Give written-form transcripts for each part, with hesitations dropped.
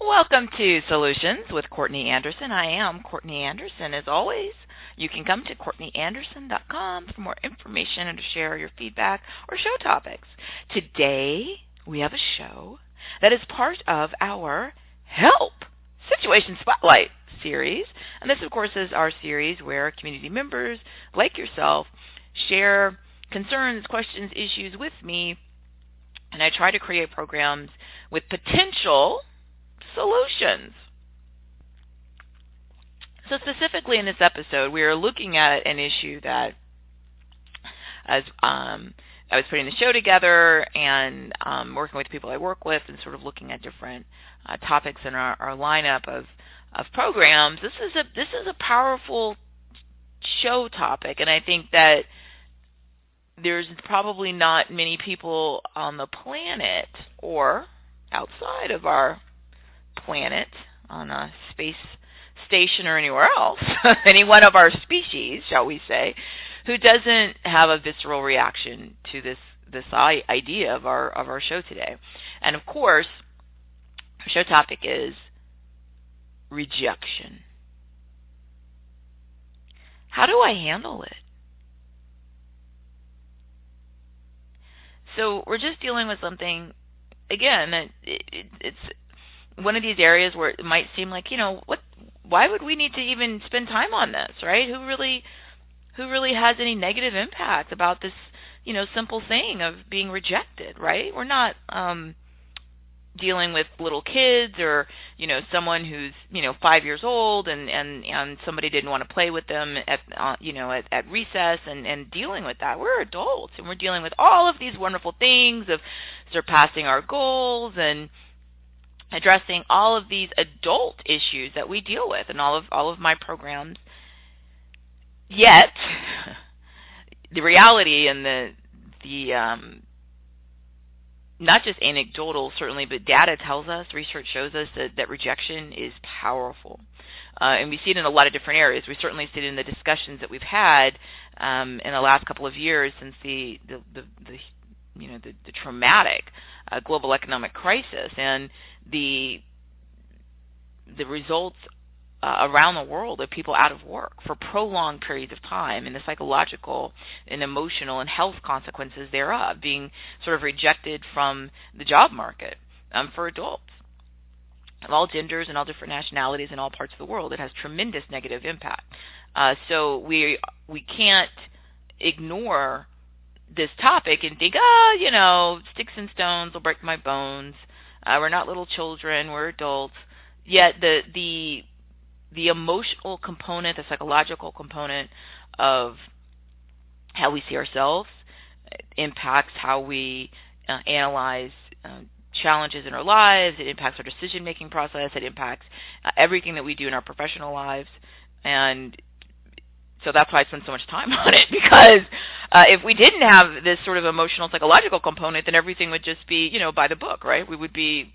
Welcome to Solutions with Courtney Anderson. I am Courtney Anderson. As always, you can come to CourtneyAnderson.com for more information and to share your feedback or show topics. Today, we have a show that is part of our Help! Situation Spotlight series. And this, of course, is our series where community members like yourself share concerns, questions, issues with me, and I try to create programs with potential solutions. So specifically in this episode, we are looking at an issue that, as I was putting the show together and working with people I work with and sort of looking at different topics in our lineup of programs, this is a powerful show topic, and I think that there's probably not many people on the planet or outside of our planet, on a space station or anywhere else, any one of our species, shall we say, who doesn't have a visceral reaction to this idea of our show today. And of course, our show topic is rejection. How do I handle it? So we're just dealing with something, again, it's one of these areas where it might seem like, why would we need to even spend time on this, right? Who really has any negative impact about this, simple thing of being rejected, right? We're not dealing with little kids or, someone who's, 5 years old and somebody didn't want to play with them at recess and dealing with that. We're adults and we're dealing with all of these wonderful things of surpassing our goals and addressing all of these adult issues that we deal with in all of my programs. Yet, the reality and the not just anecdotal, certainly, but data tells us, research shows us that rejection is powerful. And we see it in a lot of different areas. We certainly see it in the discussions that we've had in the last couple of years since the traumatic global economic crisis and the results around the world of people out of work for prolonged periods of time and the psychological and emotional and health consequences thereof, being sort of rejected from the job market for adults of all genders and all different nationalities in all parts of the world. It has tremendous negative impact. So we can't ignore this topic and think, sticks and stones will break my bones. We're not little children, we're adults. Yet the emotional component, the psychological component of how we see ourselves impacts how we analyze challenges in our lives. It impacts our decision-making process. It impacts everything that we do in our professional lives. And so that's why I spend so much time on it, because if we didn't have this sort of emotional, psychological component, then everything would just be, by the book, right? We would be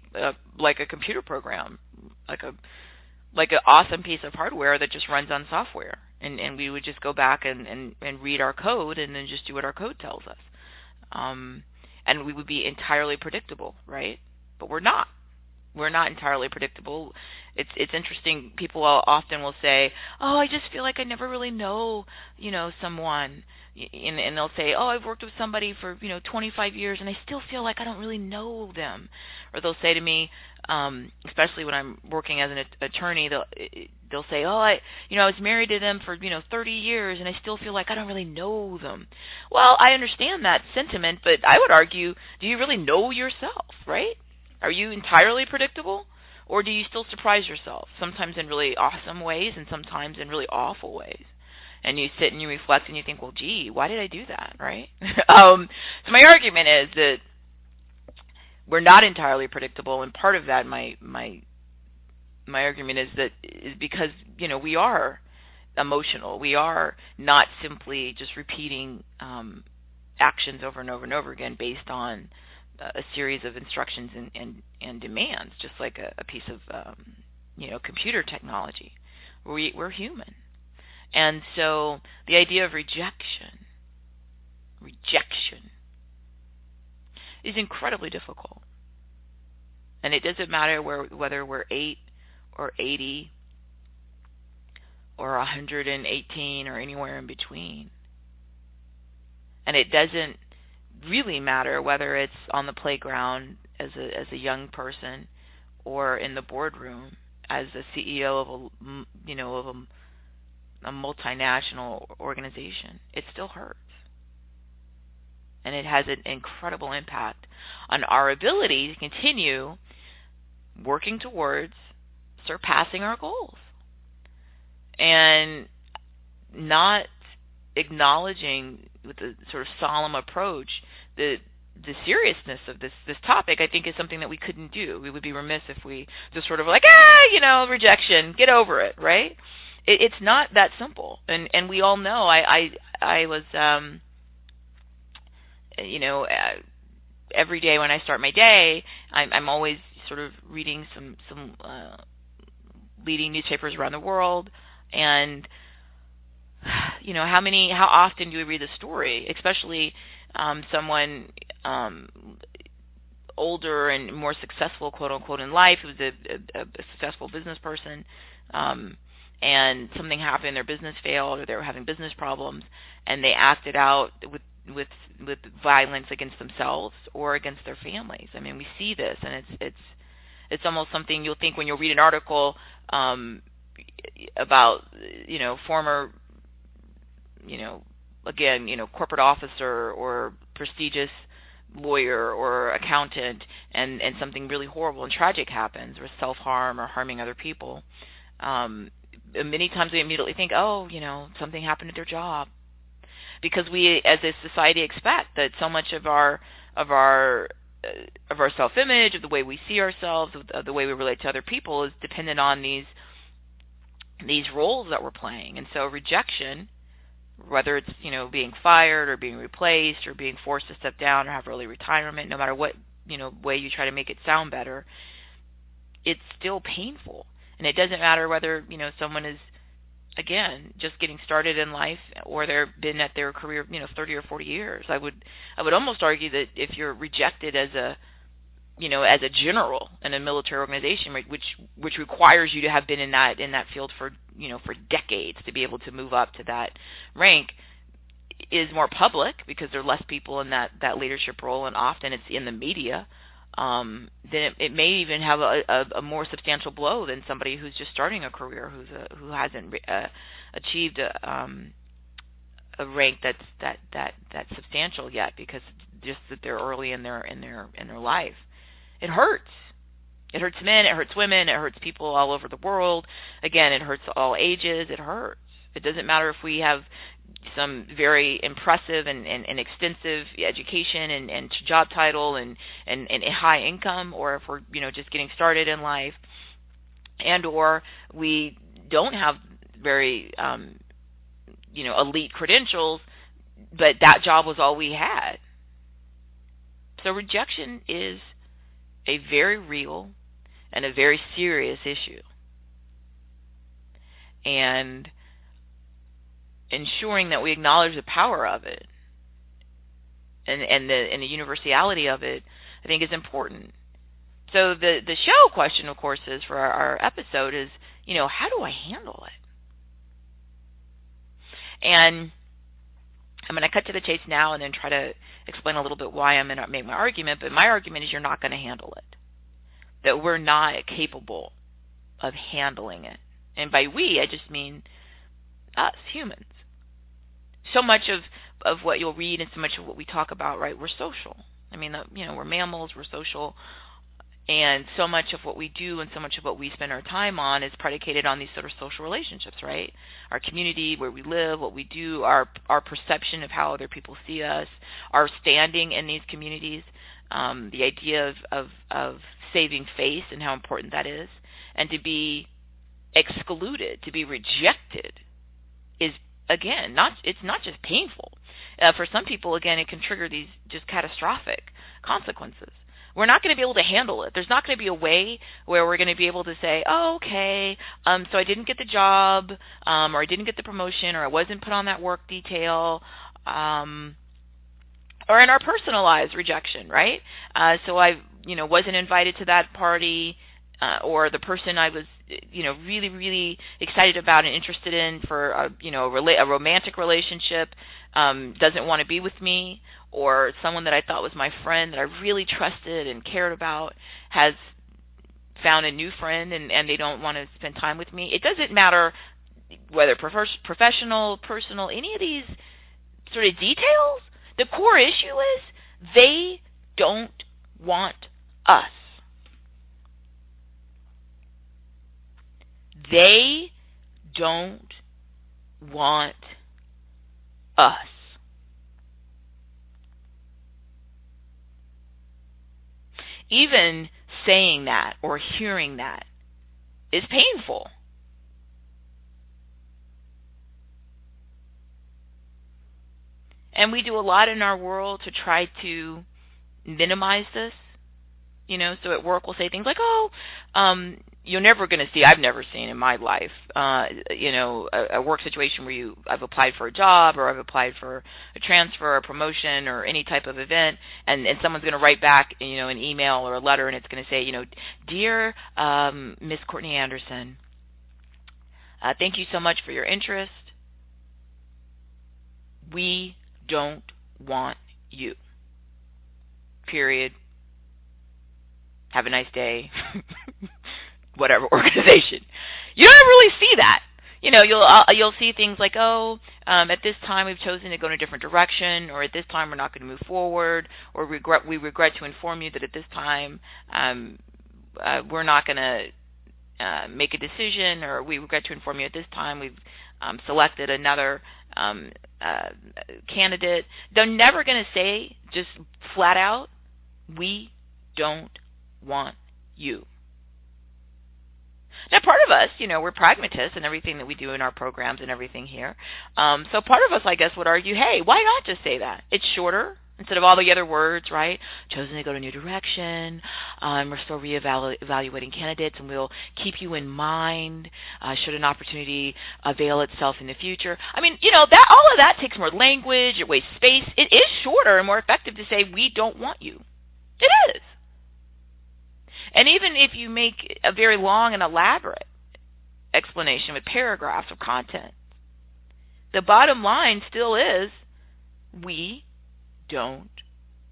like a computer program, like an awesome piece of hardware that just runs on software. And we would just go back and read our code and then just do what our code tells us. And we would be entirely predictable, right? But we're not. We're not entirely predictable. It's interesting. People often will say, "Oh, I just feel like I never really know, someone," and they'll say, "Oh, I've worked with somebody for 25 years, and I still feel like I don't really know them." Or they'll say to me, especially when I'm working as an attorney, they'll say, "Oh, I was married to them for 30 years, and I still feel like I don't really know them." Well, I understand that sentiment, but I would argue, do you really know yourself, right? Are you entirely predictable, or do you still surprise yourself, sometimes in really awesome ways and sometimes in really awful ways? And you sit and you reflect and you think, well, gee, why did I do that, right? So my argument is that we're not entirely predictable, and part of that, my argument is because, we are emotional. We are not simply just repeating actions over and over and over again based on a series of instructions and demands, just like a piece of computer technology. We're human. And so the idea of rejection is incredibly difficult. And it doesn't matter whether we're 8 or 80 or 118 or anywhere in between. And it doesn't really matter whether it's on the playground as a young person or in the boardroom as a CEO of a multinational organization. It still hurts. And it has an incredible impact on our ability to continue working towards surpassing our goals and not acknowledging with a sort of solemn approach the seriousness of this topic. I think is something that we couldn't do. We would be remiss if we just sort of like, rejection, get over it, right? It's not that simple, and we all know. I was every day when I start my day, I'm always sort of reading some leading newspapers around the world, and how often do we read the story, especially someone older and more successful, quote unquote, in life, who's a successful business person, and something happened, their business failed, or they were having business problems, and they acted out with violence against themselves or against their families. I mean, we see this, and it's almost something you'll think when you'll read an article about former corporate officer or prestigious lawyer or accountant, and something really horrible and tragic happens, or self-harm or harming other people. Many times we immediately think, something happened at their job, because we, as a society, expect that so much of our self-image, of the way we see ourselves, of the way we relate to other people, is dependent on these roles that we're playing. And so rejection, whether it's being fired or being replaced or being forced to step down or have early retirement, no matter what way you try to make it sound better, it's still painful. And it doesn't matter whether someone is, again, just getting started in life, or they've been at their career 30 or 40 years. I would almost argue that if you're rejected as a general in a military organization, which requires you to have been in that field for decades to be able to move up to that rank, is more public because there are less people in that leadership role, and often it's in the media, then it may even have a more substantial blow than somebody who's just starting a career, who hasn't achieved a rank that's substantial yet, because just that they're early in their life. It hurts. It hurts men, it hurts women, it hurts people all over the world. Again, it hurts all ages. It hurts. It doesn't matter if we have some very impressive and extensive education and job title and high income, or if we're just getting started in life, and or we don't have very elite credentials, but that job was all we had. So rejection is a very real and a very serious issue. And ensuring that we acknowledge the power of it and the universality of it, I think, is important. So the show question, of course, is for our episode is, how do I handle it? And I'm going to cut to the chase now and then try to explain a little bit why I'm going to make my argument. But my argument is you're not going to handle it, that we're not capable of handling it. And by we, I just mean us, humans. So much of what you'll read and so much of what we talk about, right, we're social. I mean, we're mammals, we're social. And so much of what we do and so much of what we spend our time on is predicated on these sort of social relationships, right? Our community, where we live, what we do, our perception of how other people see us, our standing in these communities, the idea of saving face and how important that is. And to be excluded, to be rejected, is, again, it's not just painful. For some people, again, it can trigger these just catastrophic consequences. We're not going to be able to handle it. There's not going to be a way where we're going to be able to say, okay, so I didn't get the job, or I didn't get the promotion, or I wasn't put on that work detail, or in our personal lives, rejection, right? So wasn't invited to that party, or the person I was, really, really excited about and interested in for, a romantic relationship, doesn't want to be with me, or someone that I thought was my friend that I really trusted and cared about has found a new friend and they don't want to spend time with me. It doesn't matter whether professional, personal, any of these sort of details. The core issue is they don't want us. They don't want us. Even saying that or hearing that is painful. And we do a lot in our world to try to minimize this. So at work we'll say things like, you're never going to see, I've never seen in my life, a work situation where I've applied for a job or I've applied for a transfer or a promotion or any type of event, and someone's going to write back, an email or a letter, and it's going to say, Dear Miss Courtney Anderson, thank you so much for your interest. We don't want you. Period. Have a nice day. Whatever organization. You don't really see that. You'll see things like, at this time we've chosen to go in a different direction, or at this time we're not going to move forward, or we regret to inform you that at this time we're not going to make a decision, or we regret to inform you at this time we've selected another candidate. They're never going to say just flat out, we don't want you. Now, part of us, we're pragmatists in everything that we do in our programs and everything here. So part of us, I guess, would argue, hey, why not just say that? It's shorter instead of all the other words, right? Chosen to go to a new direction. We're still reevaluating candidates, and we'll keep you in mind should an opportunity avail itself in the future. I mean, that all of that takes more language. It wastes space. It is shorter and more effective to say, we don't want you. It is. And even if you make a very long and elaborate explanation with paragraphs of content, the bottom line still is, we don't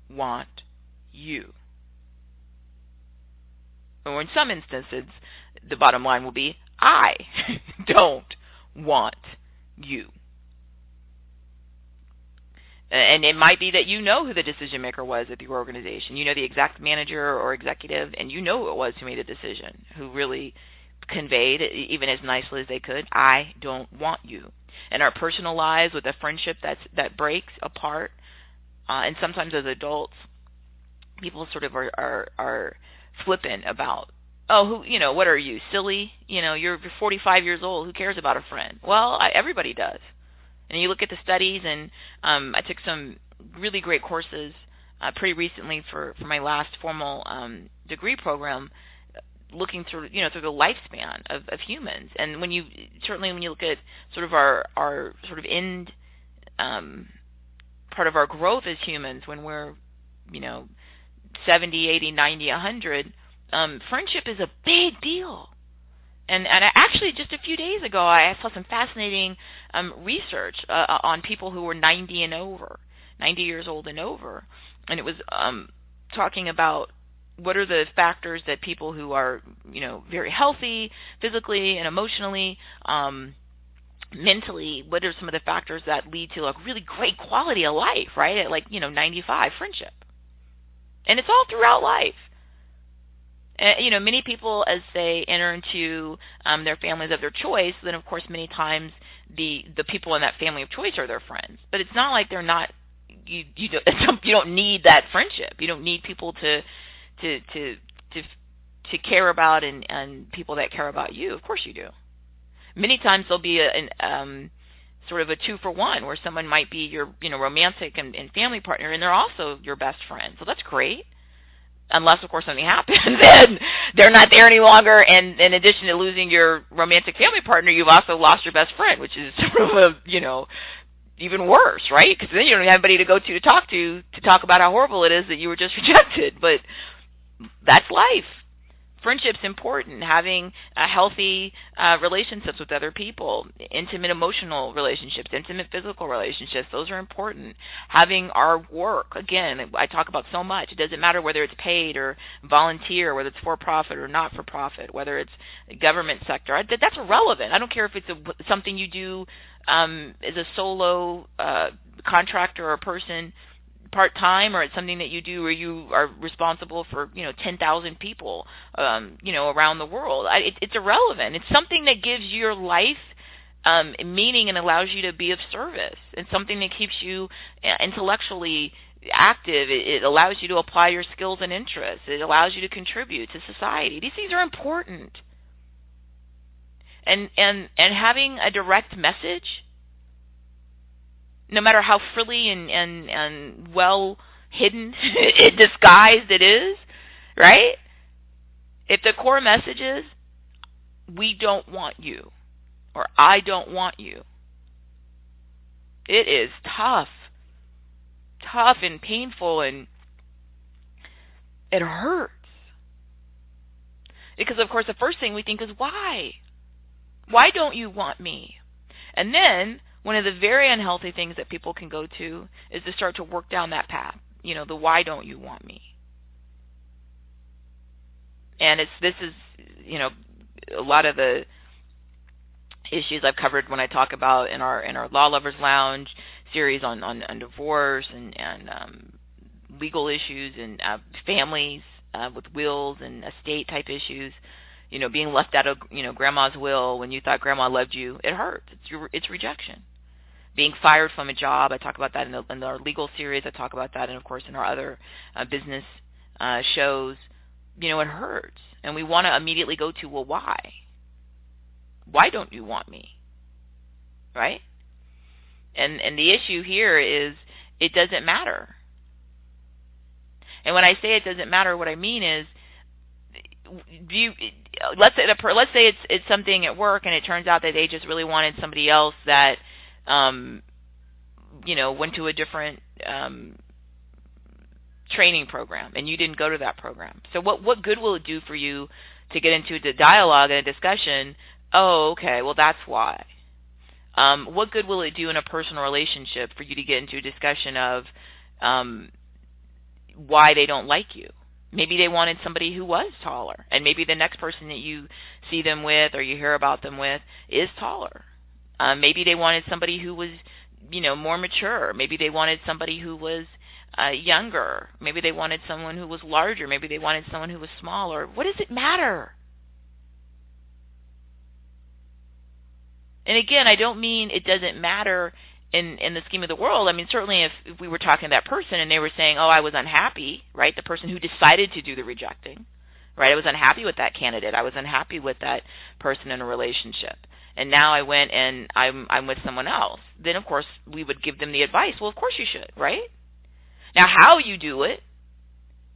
want you. Or in some instances, the bottom line will be, I don't want you. And it might be that you know who the decision maker was at your organization. You know the exact manager or executive, and you know who it was who made a decision, who really conveyed, even as nicely as they could, I don't want you. In our personal lives, with a friendship that breaks apart, and sometimes as adults, people sort of are flippant about, what are you, silly? You're 45 years old. Who cares about a friend? Well, everybody does. And you look at the studies, and I took some really great courses pretty recently for my last formal degree program, looking through the lifespan of humans. And when you look at sort of our sort of end part of our growth as humans, when we're 70, 80, 90, 100, friendship is a big deal. And actually, just a few days ago, I saw some fascinating research on people who were 90 years old and over, and it was talking about what are the factors that people who are, very healthy physically and emotionally, mentally, what are some of the factors that lead to a really great quality of life, right? At 95, friendship, and it's all throughout life. Many people, as they enter into their families of their choice, then of course many times the people in that family of choice are their friends. But it's not like they're not. You don't need that friendship. You don't need people to care about and people that care about you. Of course you do. Many times there'll be sort of a 2-for-1 where someone might be your romantic and family partner, and they're also your best friend. So that's great. Unless, of course, something happens, then they're not there any longer. And in addition to losing your romantic family partner, you've also lost your best friend, which is sort of even worse, right? Because then you don't have anybody to go to talk about how horrible it is that you were just rejected. But That's life. Friendship's important. Having healthy relationships with other people, intimate emotional relationships, intimate physical relationships, those are important. Having our work, again, I talk about so much. It doesn't matter whether it's paid or volunteer, whether it's for-profit or not-for-profit, whether it's government sector. That's irrelevant. I don't care if it's something you do as a solo contractor or person part-time, or it's something that you do where you are responsible for 10,000 people around the world. It's irrelevant. It's something that gives your life meaning and allows you to be of service. It's something that keeps you intellectually active. It allows you to apply your skills and interests. It allows you to contribute to society. These things are important. And having a direct message, no matter how frilly and well hidden, disguised it is, right? If the core message is, we don't want you, or I don't want you, it is tough and painful, and it hurts. Because, of course, the first thing we think is, why? Why don't you want me? And then one of the very unhealthy things that people can go to is to start to work down that path, the why don't you want me? And this is a lot of the issues I've covered when I talk about in our Law Lovers Lounge series on divorce and legal issues and families with wills and estate type issues. Being left out of grandma's will when you thought grandma loved you, it hurts. It's rejection. Being fired from a job, I talk about that in our legal series. I talk about that, and of course in our other business shows. It hurts, and we want to immediately go to, well, why? Why don't you want me? Right? And the issue here is it doesn't matter. And when I say it doesn't matter, what I mean is, let's say it's something at work, and it turns out that they just really wanted somebody else that went to a different training program, and you didn't go to that program. So what good will it do for you to get into the dialogue and a discussion? Oh, okay, well, that's why. What good will it do in a personal relationship for you to get into a discussion of why they don't like you? Maybe they wanted somebody who was taller, and maybe the next person that you see them with or you hear about them with is taller. Maybe they wanted somebody who was, more mature. Maybe they wanted somebody who was younger. Maybe they wanted someone who was larger. Maybe they wanted someone who was smaller. What does it matter? And again, I don't mean it doesn't matter in the scheme of the world. I mean, certainly if we were talking to that person and they were saying, oh, I was unhappy, right? The person who decided to do the rejecting, right? I was unhappy with that candidate. I was unhappy with that person in a relationship. And now I went and I'm with someone else. Then, of course, we would give them the advice. Well, of course you should, right? Now, how you do it,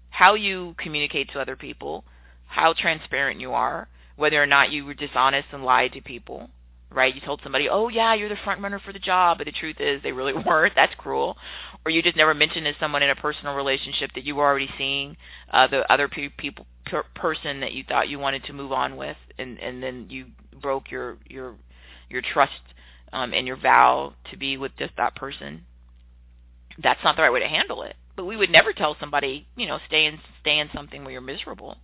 how you communicate to other people, how transparent you are, whether or not you were dishonest and lied to people, right? You told somebody, oh, yeah, you're the front runner for the job, but the truth is they really weren't. That's cruel. Or you just never mentioned to someone in a personal relationship that you were already seeing the other person that you thought you wanted to move on with, and then you broke your trust and your vow to be with just that person. That's not the right way to handle it. But we would never tell somebody, stay in something where you're miserable,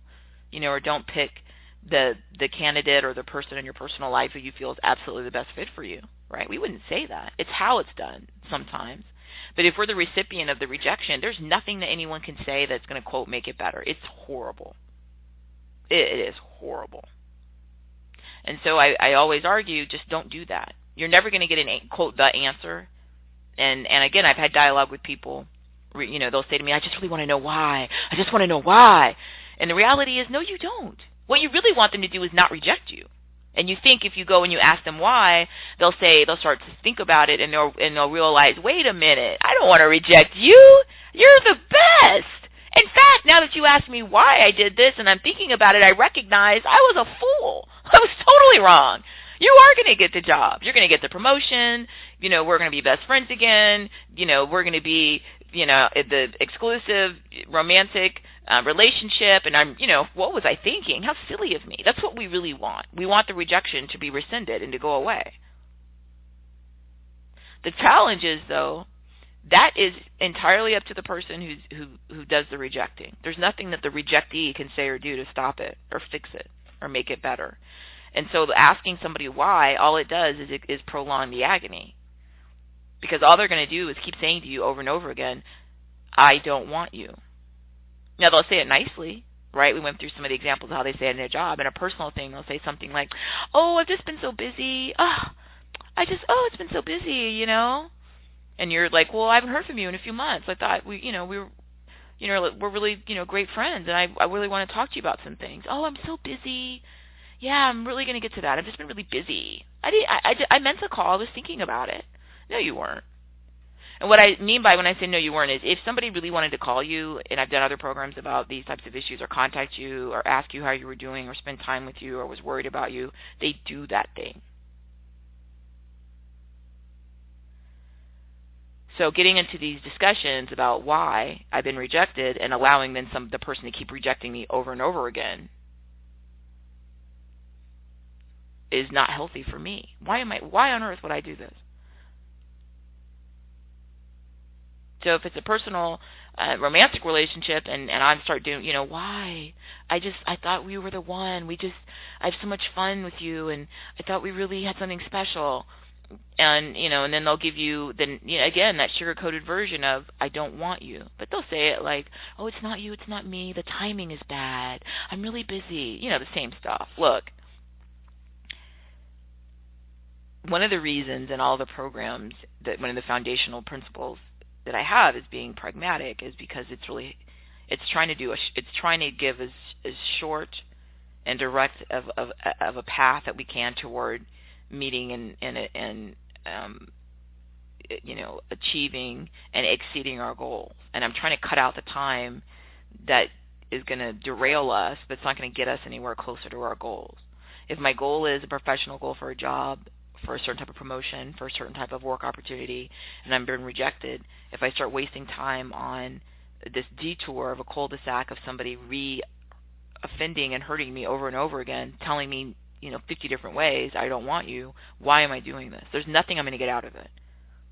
or don't pick the candidate or the person in your personal life who you feel is absolutely the best fit for you, right? We wouldn't say that. It's how it's done sometimes. But if we're the recipient of the rejection, there's nothing that anyone can say that's going to, quote, make it better. It's horrible. It is horrible. And so I always argue, just don't do that. You're never going to get quote, the answer. And again, I've had dialogue with people, they'll say to me, I just really want to know why. I just want to know why. And the reality is, no, you don't. What you really want them to do is not reject you. And you think if you go and you ask them why, they'll start to think about it, and they'll realize, wait a minute, I don't want to reject you. You're the best. In fact, now that you asked me why I did this and I'm thinking about it, I recognize I was a fool. I was totally wrong. You are going to get the job. You're going to get the promotion. We're going to be best friends again. We're going to be the exclusive romantic relationship, and I'm, what was I thinking? How silly of me. That's what we really want. We want the rejection to be rescinded and to go away. The challenge is, though, that is entirely up to the person who does the rejecting. There's nothing that the rejectee can say or do to stop it or fix it or make it better. And so asking somebody why, all it does is prolong the agony. Because all they're going to do is keep saying to you over and over again, I don't want you. Now, they'll say it nicely, right? We went through some of the examples of how they say it in their job. In a personal thing, they'll say something like, oh, I've just been so busy. It's been so busy, And you're like, well, I haven't heard from you in a few months. I thought we're really, great friends, and I really want to talk to you about some things. Oh, I'm so busy. Yeah, I'm really going to get to that. I've just been really busy. I meant to call. I was thinking about it. No, you weren't. And what I mean by when I say no, you weren't is if somebody really wanted to call you, and I've done other programs about these types of issues, or contact you, or ask you how you were doing, or spend time with you, or was worried about you, they do that thing. So getting into these discussions about why I've been rejected and allowing then the person to keep rejecting me over and over again is not healthy for me. Why on earth would I do this? So if it's a personal romantic relationship and I start doing, why? I thought we were the one. I have so much fun with you, and I thought we really had something special. And, and then they'll give you, again, that sugar-coated version of, I don't want you. But they'll say it like, oh, it's not you, it's not me, the timing is bad, I'm really busy, the same stuff. Look, one of the reasons in all the programs, that one of the foundational principles that I have is being pragmatic, is because it's trying to give as short and direct of a path that we can toward meeting and achieving and exceeding our goals. And I'm trying to cut out the time that is going to derail us, but it's not going to get us anywhere closer to our goals. If my goal is a professional goal for a job, for a certain type of promotion, for a certain type of work opportunity, and I'm being rejected, if I start wasting time on this detour of a cul-de-sac of somebody re-offending and hurting me over and over again, telling me 50 different ways, I don't want you, why am I doing this? There's nothing I'm going to get out of it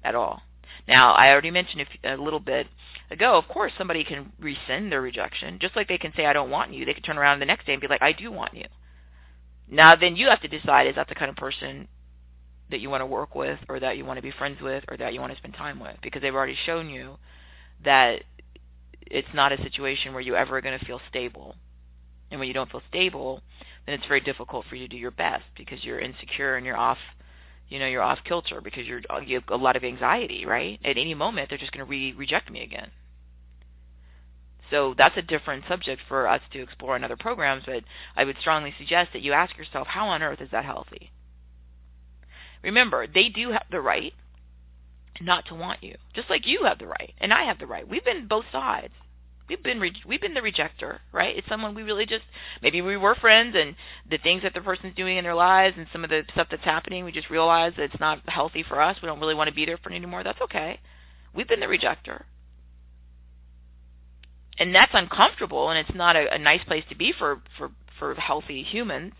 at all. Now, I already mentioned a little bit ago, of course, somebody can rescind their rejection. Just like they can say, I don't want you, they can turn around the next day and be like, I do want you. Now, then you have to decide, is that the kind of person that you want to work with, or that you want to be friends with, or that you want to spend time with? Because they've already shown you that it's not a situation where you're ever going to feel stable. And when you don't feel stable, then it's very difficult for you to do your best, because you're insecure and you're off kilter, because you have a lot of anxiety, right? At any moment, they're just going to reject me again. So that's a different subject for us to explore in other programs, but I would strongly suggest that you ask yourself, how on earth is that healthy? Remember, they do have the right not to want you, just like you have the right, and I have the right. We've been both sides. We've been the rejector, right? It's someone we really maybe we were friends, and the things that the person's doing in their lives and some of the stuff that's happening, we just realize that it's not healthy for us. We don't really want to be there for it anymore. That's okay. We've been the rejector. And that's uncomfortable, and it's not a nice place to be for healthy humans,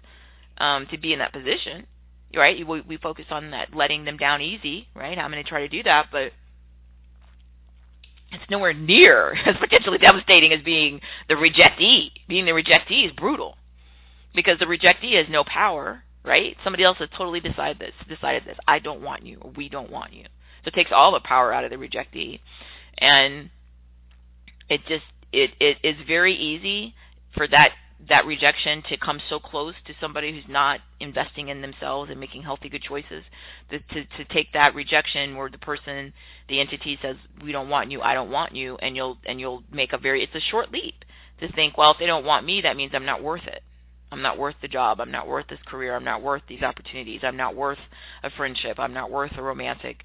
to be in that position, right? We focus on that, letting them down easy, right? I'm going to try to do that, but it's nowhere near as potentially devastating as being the rejectee. Being the rejectee is brutal, because the rejectee has no power, right? Somebody else has totally decided this. I don't want you, or we don't want you. So it takes all the power out of the rejectee, and it is very easy for that rejection to come so close to somebody who's not investing in themselves and making healthy, good choices, to take that rejection where the entity says, we don't want you, I don't want you, and you'll make it's a short leap to think, well, if they don't want me, that means I'm not worth it. I'm not worth the job. I'm not worth this career. I'm not worth these opportunities. I'm not worth a friendship. I'm not worth a romantic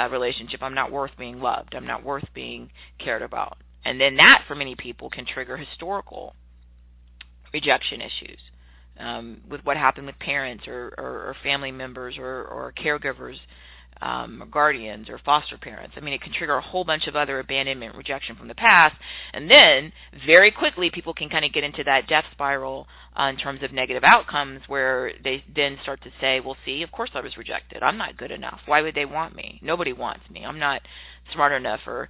relationship. I'm not worth being loved. I'm not worth being cared about. And then that, for many people, can trigger historical rejection issues, with what happened with parents or family members or caregivers, guardians or foster parents. I mean, it can trigger a whole bunch of other abandonment, rejection from the past, and then very quickly people can kind of get into that death spiral in terms of negative outcomes, where they then start to say, well, see, of course I was rejected. I'm not good enough. Why would they want me? Nobody wants me. I'm not smart enough or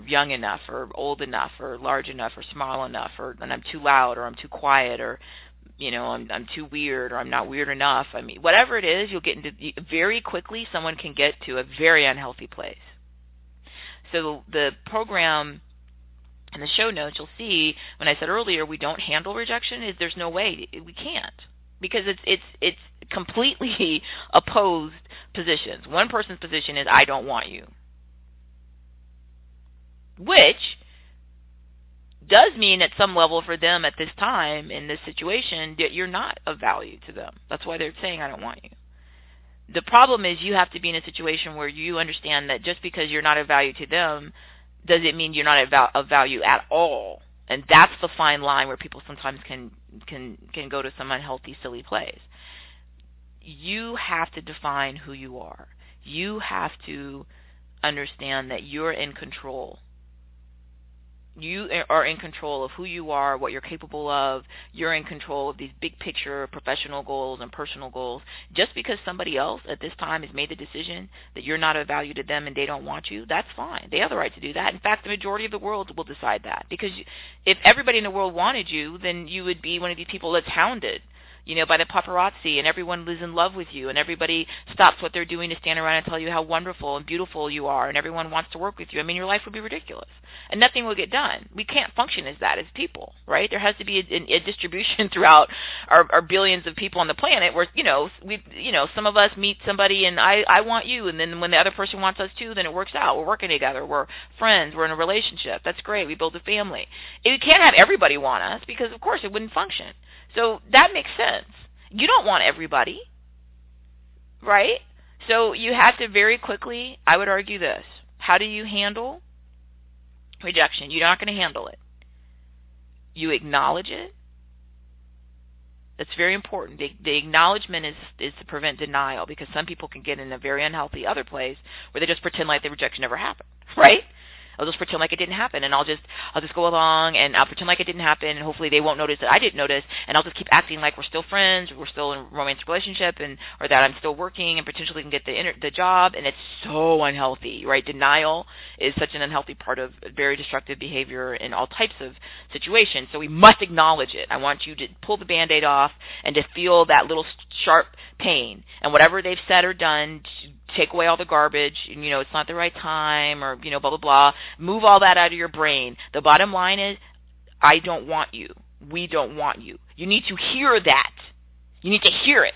young enough or old enough or large enough or small enough, and I'm too loud or I'm too quiet, or I'm too weird, or I'm not weird enough. I mean, whatever it is, you'll get into very quickly. Someone can get to a very unhealthy place. So the program in the show notes, you'll see when I said earlier we don't handle rejection, is there's no way we can't, because it's completely opposed positions. One person's position is I don't want you, which does mean at some level for them at this time in this situation that you're not of value to them. That's why they're saying I don't want you. The problem is you have to be in a situation where you understand that just because you're not of value to them doesn't mean you're not of value at all. And that's the fine line where people sometimes can go to some unhealthy, silly place. You have to define who you are. You have to understand that you're in control. You are in control of who you are, what you're capable of. You're in control of these big picture professional goals and personal goals. Just because somebody else at this time has made the decision that you're not of value to them and they don't want you, that's fine. They have the right to do that. In fact, the majority of the world will decide that. Because if everybody in the world wanted you, then you would be one of these people that's hounded, by the paparazzi, and everyone is in love with you, and everybody stops what they're doing to stand around and tell you how wonderful and beautiful you are, and everyone wants to work with you. I mean, your life would be ridiculous, and nothing will get done. We can't function as that as people, right? There has to be a distribution throughout our billions of people on the planet where, some of us meet somebody and I want you, and then when the other person wants us too, then it works out. We're working together. We're friends. We're in a relationship. That's great. We build a family. We can't have everybody want us because, of course, it wouldn't function. So that makes sense. You don't want everybody, right? So you have to very quickly, I would argue this. How do you handle rejection? You're not going to handle it. You acknowledge it. That's very important. The acknowledgement is to prevent denial, because some people can get in a very unhealthy other place where they just pretend like the rejection never happened, right? I'll just pretend like it didn't happen, and I'll just go along, and I'll pretend like it didn't happen, and hopefully they won't notice that I didn't notice, and I'll just keep acting like we're still friends, we're still in a romantic relationship, or that I'm still working and potentially can get the job, and it's so unhealthy, right? Denial is such an unhealthy part of very destructive behavior in all types of situations, so we must acknowledge it. I want you to pull the Band-Aid off and to feel that little sharp pain, and whatever they've said or done, take away all the garbage, it's not the right time, or, blah, blah, blah. Move all that out of your brain. The bottom line is, I don't want you. We don't want you. You need to hear that. You need to hear it.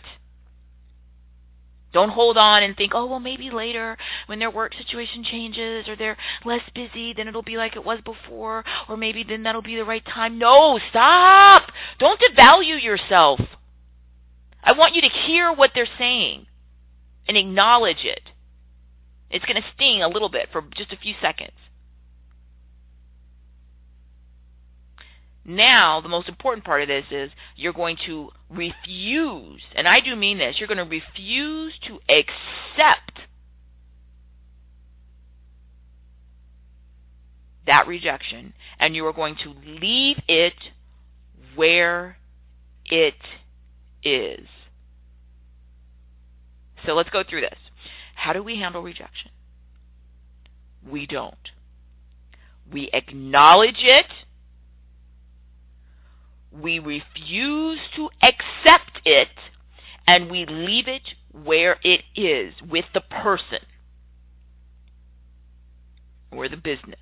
Don't hold on and think, oh, well, maybe later when their work situation changes or they're less busy, then it'll be like it was before, or maybe then that'll be the right time. No, stop. Don't devalue yourself. I want you to hear what they're saying and acknowledge it. It's going to sting a little bit for just a few seconds. Now, the most important part of this is you're going to refuse, and I do mean this, you're going to refuse to accept that rejection, and you are going to leave it where it is. So let's go through this. How do we handle rejection? We don't. We acknowledge it. We refuse to accept it, and we leave it where it is with the person or the business.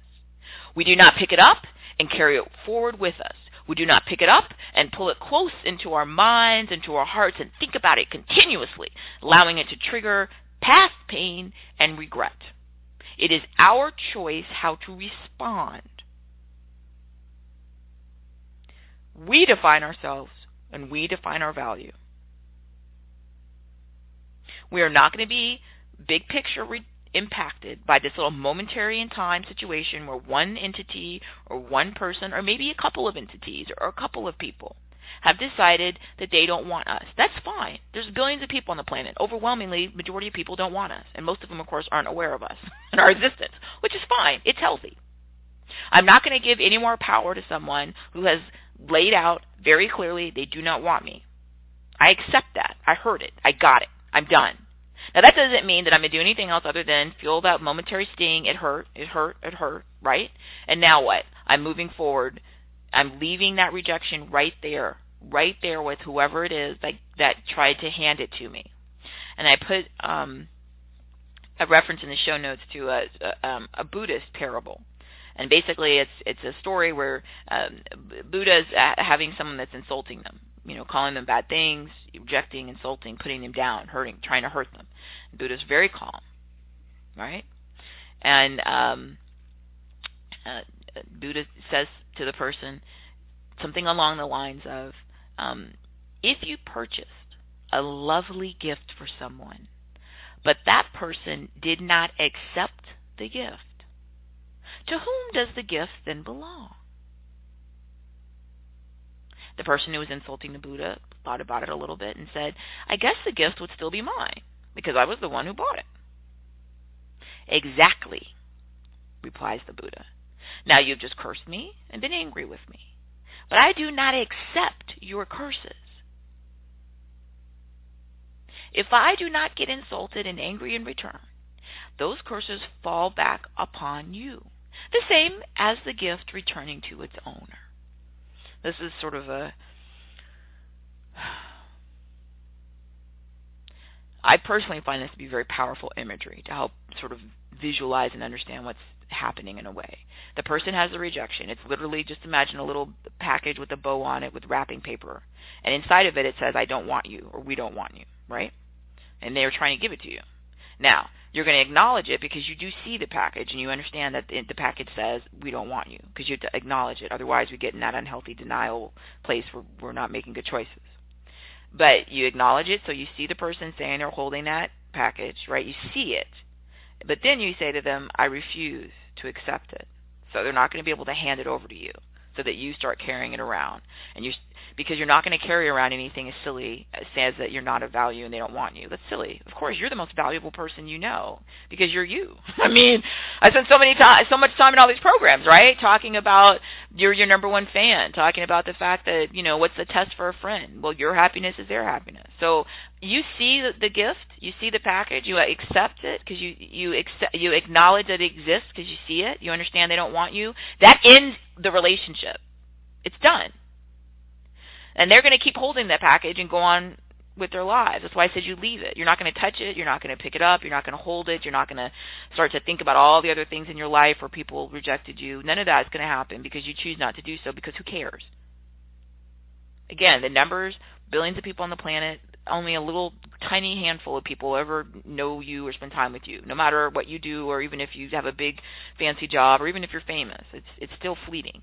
We do not pick it up and carry it forward with us. We do not pick it up and pull it close into our minds, into our hearts, and think about it continuously, allowing it to trigger past pain and regret. It is our choice how to respond. We define ourselves, and we define our value. We are not going to be big picture impacted by this little momentary in time situation where one entity or one person or maybe a couple of entities or a couple of people have decided that they don't want us. That's fine. There's billions of people on the planet. Overwhelmingly, majority of people don't want us. And most of them, of course, aren't aware of us and our existence, which is fine. It's healthy. I'm not going to give any more power to someone who has laid out very clearly they do not want me. I accept that. I heard it. I got it. I'm done. Now, that doesn't mean that I'm going to do anything else other than feel that momentary sting. It hurt, it hurt, it hurt, right? And now what? I'm moving forward. I'm leaving that rejection right there with whoever it is that tried to hand it to me. And I put a reference in the show notes to a Buddhist parable. And basically, it's a story where Buddha's having someone that's insulting them, calling them bad things, rejecting, insulting, putting them down, hurting, trying to hurt them. And Buddha's very calm, right? And Buddha says to the person something along the lines of, if you purchased a lovely gift for someone, but that person did not accept the gift, to whom does the gift then belong? The person who was insulting the Buddha thought about it a little bit and said, I guess the gift would still be mine because I was the one who bought it. Exactly, replies the Buddha. Now you've just cursed me and been angry with me, but I do not accept your curses. If I do not get insulted and angry in return, those curses fall back upon you, the same as the gift returning to its owner. This is sort of I personally find this to be very powerful imagery to help sort of visualize and understand what's happening in a way. The person has a rejection. It's literally, just imagine a little package with a bow on it with wrapping paper. And inside of it, it says, I don't want you, or we don't want you, right? And they're trying to give it to you. Now, you're going to acknowledge it because you do see the package and you understand that the package says we don't want you, because you have to acknowledge it. Otherwise, we get in that unhealthy denial place where we're not making good choices. But you acknowledge it, so you see the person saying they're holding that package, right? You see it. But then you say to them, I refuse to accept it. So they're not going to be able to hand it over to you, so that you start carrying it around. And because you're not going to carry around anything as silly as says that you're not of value and they don't want you. That's silly. Of course, you're the most valuable person you know because you're you. I mean, I spent so much time in all these programs, right? Talking about you're your number one fan, talking about the fact that, what's the test for a friend? Well, your happiness is their happiness. So you see the gift, you see the package, you accept it because you acknowledge that it exists because you see it, you understand they don't want you. That ends the relationship. It's done. And they're going to keep holding that package and go on with their lives. That's why I said you leave it. You're not going to touch it. You're not going to pick it up. You're not going to hold it. You're not going to start to think about all the other things in your life where people rejected you. None of that is going to happen because you choose not to do so, because who cares? Again, the numbers, billions of people on the planet, only a little tiny handful of people ever know you or spend time with you, no matter what you do, or even if you have a big fancy job, or even if you're famous. It's still fleeting.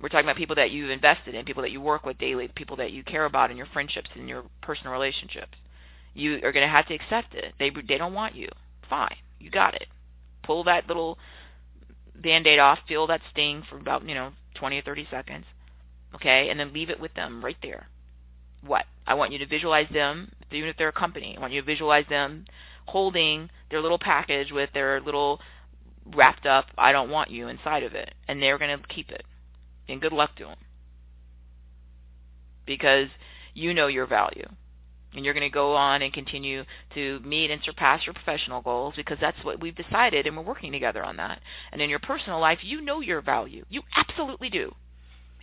We're talking about people that you've invested in, people that you work with daily, people that you care about in your friendships and your personal relationships. You are going to have to accept it. They don't want you. Fine. You got it. Pull that little Band-Aid off, feel that sting for about, 20 or 30 seconds, okay, and then leave it with them right there. What? I want you to visualize them, even if they're a company. I want you to visualize them holding their little package with their little wrapped up, I don't want you inside of it, and they're going to keep it. And good luck to them, because you know your value, and you're going to go on and continue to meet and surpass your professional goals, because that's what we've decided, and we're working together on that. And in your personal life, you know your value. You absolutely do.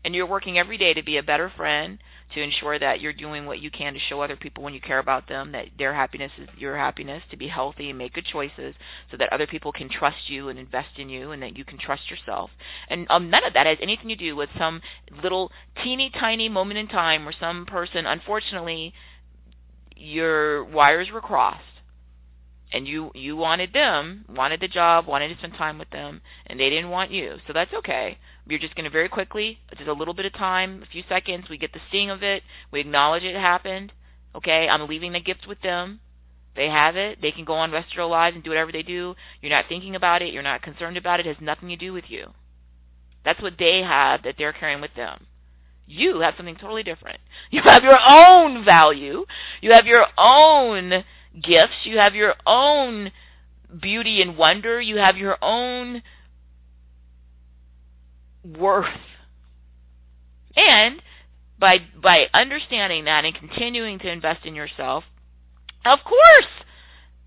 And you're working every day to be a better friend, to ensure that you're doing what you can to show other people when you care about them that their happiness is your happiness, to be healthy and make good choices so that other people can trust you and invest in you, and that you can trust yourself. And none of that has anything to do with some little teeny tiny moment in time where some person, unfortunately, your wires were crossed. And you wanted them, wanted the job, wanted to spend time with them, and they didn't want you. So that's okay. You're just going to very quickly, just a little bit of time, a few seconds, we get the sting of it, we acknowledge it happened, okay, I'm leaving the gift with them. They have it. They can go on the rest of their lives and do whatever they do. You're not thinking about it. You're not concerned about it. It has nothing to do with you. That's what they have that they're carrying with them. You have something totally different. You have your own value. You have your own gifts. You have your own beauty and wonder. You have your own worth. And by understanding that and continuing to invest in yourself, of course,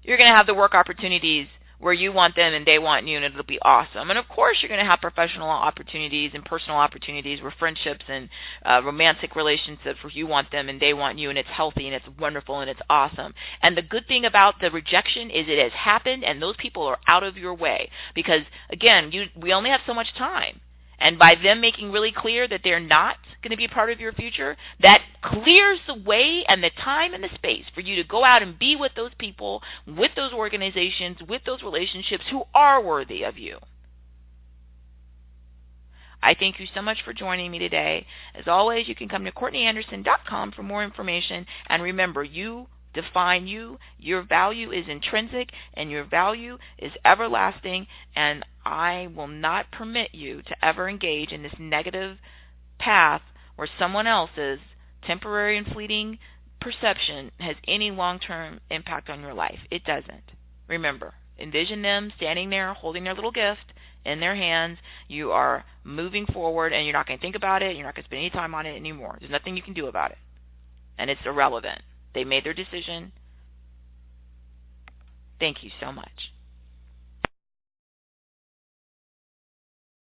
you're going to have the work opportunities where you want them and they want you, and it'll be awesome. And of course, you're going to have professional opportunities and personal opportunities where friendships and romantic relationships where you want them and they want you, and it's healthy and it's wonderful and it's awesome. And the good thing about the rejection is it has happened, and those people are out of your way because, again, we only have so much time. And by them making really clear that they're not going to be part of your future, that clears the way and the time and the space for you to go out and be with those people, with those organizations, with those relationships who are worthy of you. I thank you so much for joining me today. As always, you can come to CourtneyAnderson.com for more information. And remember, you define you. Your value is intrinsic, and your value is everlasting, and I will not permit you to ever engage in this negative path where someone else's temporary and fleeting perception has any long-term impact on your life. It doesn't. Remember, envision them standing there holding their little gift in their hands. You are moving forward, and you're not going to think about it. You're not going to spend any time on it anymore. There's nothing you can do about it, and it's irrelevant. They made their decision. Thank you so much.